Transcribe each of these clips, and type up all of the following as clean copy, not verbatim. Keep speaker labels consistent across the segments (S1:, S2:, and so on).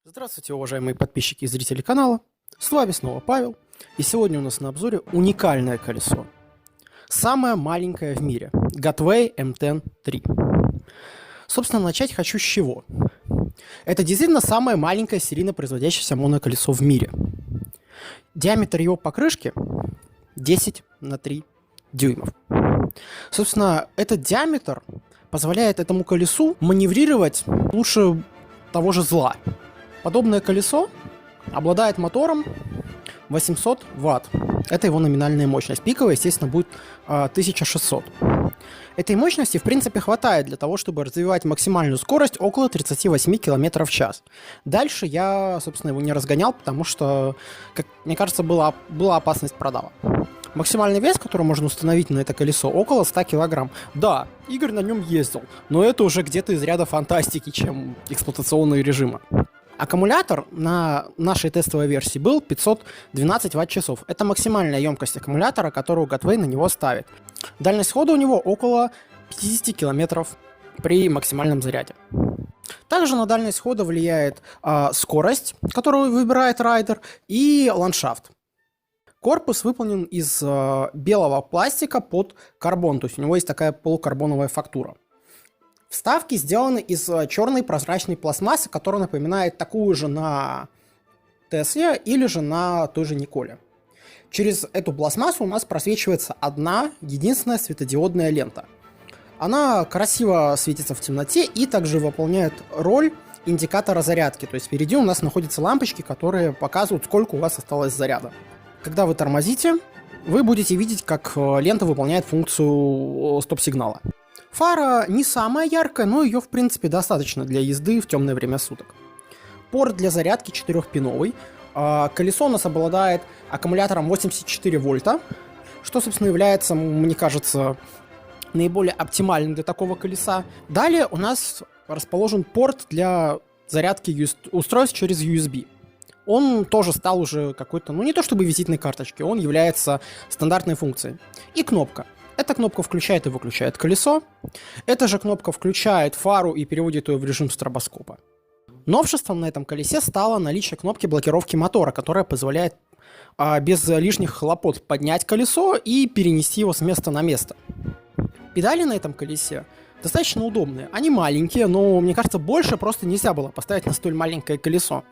S1: Здравствуйте, уважаемые подписчики и зрители канала. С вами снова Павел. И сегодня у нас на обзоре уникальное колесо. Самое маленькое в мире. Gotway M10 III. Собственно, начать хочу с чего. Это действительно самое маленькое серийно производящееся моноколесо в мире. Диаметр его покрышки 10 на 3 дюймов. Собственно, этот диаметр позволяет этому колесу маневрировать лучше того же зла. Подобное колесо обладает мотором 800 Вт. Это его номинальная мощность. Пиковая, естественно, будет 1600. Этой мощности, в принципе, хватает для того, чтобы развивать максимальную скорость около 38 км в час. Дальше я, собственно, его не разгонял, потому что, как мне кажется, была опасность продава. Максимальный вес, который можно установить на это колесо, около 100 кг. Да, Игорь на нем ездил, но это уже где-то из ряда фантастики, чем эксплуатационные режимы. Аккумулятор на нашей тестовой версии был 512 Вт-часов. Это максимальная емкость аккумулятора, которую Gotway на него ставит. Дальность хода у него около 50 км при максимальном заряде. Также на дальность хода влияет скорость, которую выбирает райдер, и ландшафт. Корпус выполнен из белого пластика под карбон, то есть у него есть такая полукарбоновая фактура. Вставки сделаны из черной прозрачной пластмассы, которая напоминает такую же на Тесле или же на той же Николе. Через эту пластмассу у нас просвечивается одна единственная светодиодная лента. Она красиво светится в темноте и также выполняет роль индикатора зарядки. То есть впереди у нас находятся лампочки, которые показывают, сколько у вас осталось заряда. Когда вы тормозите, вы будете видеть, как лента выполняет функцию стоп-сигнала. Фара не самая яркая, но ее в принципе достаточно для езды в темное время суток. Порт для зарядки 4-пиновый. Колесо у нас обладает аккумулятором 84 вольта, что, собственно, является, мне кажется, наиболее оптимальным для такого колеса. Далее у нас расположен порт для зарядки устройств через USB. Он тоже стал уже какой-то, не то чтобы визитной карточкой, он является стандартной функцией. И кнопка. Эта кнопка включает и выключает колесо. Эта же кнопка включает фару и переводит ее в режим стробоскопа. Новшеством на этом колесе стало наличие кнопки блокировки мотора, которая позволяет без лишних хлопот поднять колесо и перенести его с места на место. Педали на этом колесе достаточно удобные. Они маленькие, но, мне кажется, больше просто нельзя было поставить на столь маленькое колесо.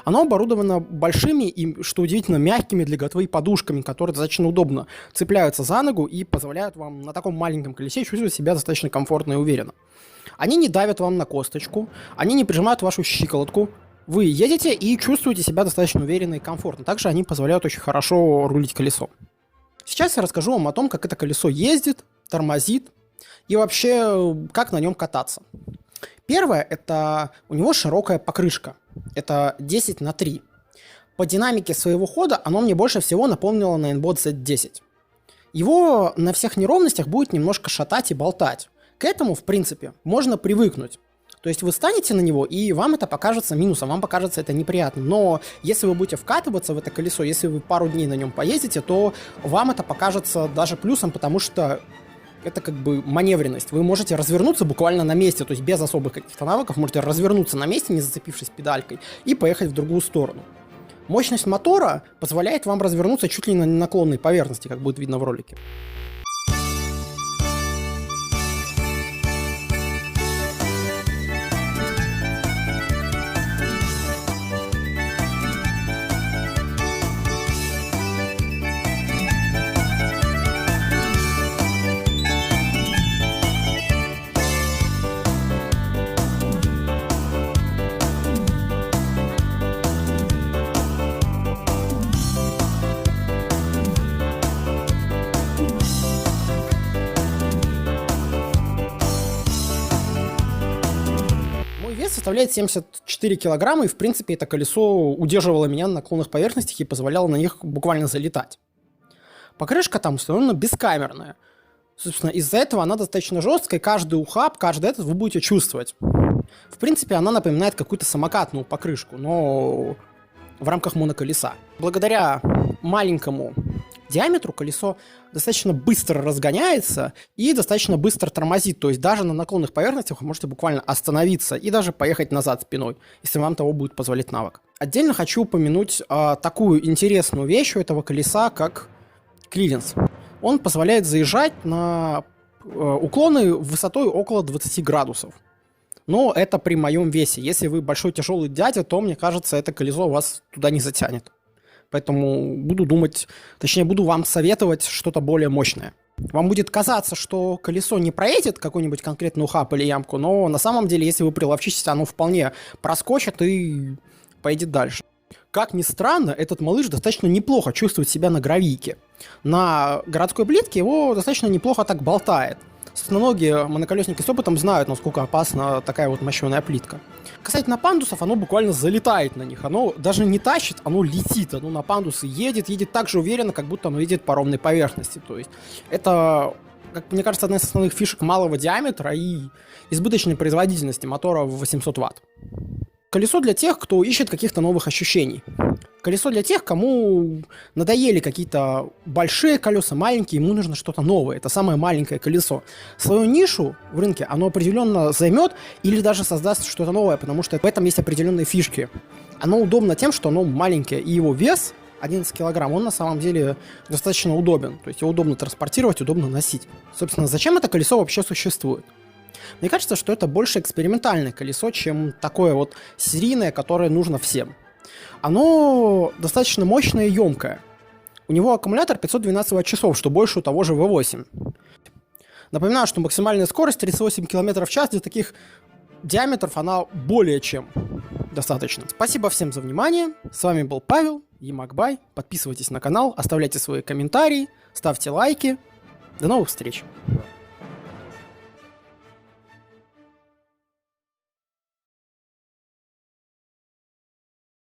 S1: Оно оборудовано большими и, что удивительно, мягкими для Gotway подушками, которые достаточно удобно цепляются за ногу и позволяют вам на таком маленьком колесе чувствовать себя достаточно комфортно и уверенно. Они не давят вам на косточку, они не прижимают вашу щиколотку. Вы едете и чувствуете себя достаточно уверенно и комфортно. Также они позволяют очень хорошо рулить колесом. Сейчас я расскажу вам о том, как это колесо ездит, тормозит, и вообще, как на нем кататься. Первое, это у него широкая покрышка. Это 10 на 3. По динамике своего хода оно мне больше всего напомнило Ninebot Z10. Его на всех неровностях будет немножко шатать и болтать. К этому, в принципе, можно привыкнуть. То есть вы станете на него, и вам это покажется минусом, вам покажется это неприятным. Но если вы будете вкатываться в это колесо, если вы пару дней на нем поездите, то вам это покажется даже плюсом, потому что это как бы маневренность. Вы можете развернуться буквально на месте, то есть без особых каких-то навыков, можете развернуться на месте, не зацепившись педалькой, и поехать в другую сторону. Мощность мотора позволяет вам развернуться чуть ли не на наклонной поверхности, как будет видно в ролике. Составляет 74 килограмма, и в принципе это колесо удерживало меня на наклонных поверхностях и позволяло на них буквально залетать. Покрышка там установлена бескамерная. Собственно, из-за этого она достаточно жесткая, каждый ухаб, каждый этот вы будете чувствовать. В принципе, она напоминает какую-то самокатную покрышку, но в рамках моноколеса. Благодаря маленькому диаметру колесо достаточно быстро разгоняется и достаточно быстро тормозит. То есть даже на наклонных поверхностях вы можете буквально остановиться и даже поехать назад спиной, если вам того будет позволить навык. Отдельно хочу упомянуть такую интересную вещь у этого колеса, как клиренс. Он позволяет заезжать на уклоны высотой около 20 градусов. Но это при моем весе. Если вы большой тяжелый дядя, то, мне кажется, это колесо вас туда не затянет. Поэтому буду вам советовать что-то более мощное. Вам будет казаться, что колесо не проедет какой-нибудь конкретный ухаб или ямку, но на самом деле, если вы приловчитесь, оно вполне проскочит и поедет дальше. Как ни странно, этот малыш достаточно неплохо чувствует себя на гравийке. На городской плитке его достаточно неплохо так болтает. Собственно, многие моноколесники с опытом знают, насколько опасна такая вот мощеная плитка. Касательно пандусов, оно буквально залетает на них. Оно даже не тащит, оно летит. Оно на пандусы едет так же уверенно, как будто оно едет по ровной поверхности. То есть это, как мне кажется, одна из основных фишек малого диаметра и избыточной производительности мотора в 800 Вт. Колесо для тех, кто ищет каких-то новых ощущений. Колесо для тех, кому надоели какие-то большие колеса, маленькие, ему нужно что-то новое. Это самое маленькое колесо. Свою нишу в рынке оно определенно займет или даже создаст что-то новое, потому что в этом есть определенные фишки. Оно удобно тем, что оно маленькое, и его вес 11 килограмм, он на самом деле достаточно удобен. То есть его удобно транспортировать, удобно носить. Собственно, зачем это колесо вообще существует? Мне кажется, что это больше экспериментальное колесо, чем такое вот серийное, которое нужно всем. Оно достаточно мощное и емкое. У него аккумулятор 512 Вт-часов, что больше у того же V8. Напоминаю, что максимальная скорость 38 км в час для таких диаметров она более чем достаточно. Спасибо всем за внимание. С вами был Павел, Ямакбай. Подписывайтесь на канал, оставляйте свои комментарии, ставьте лайки. До новых встреч!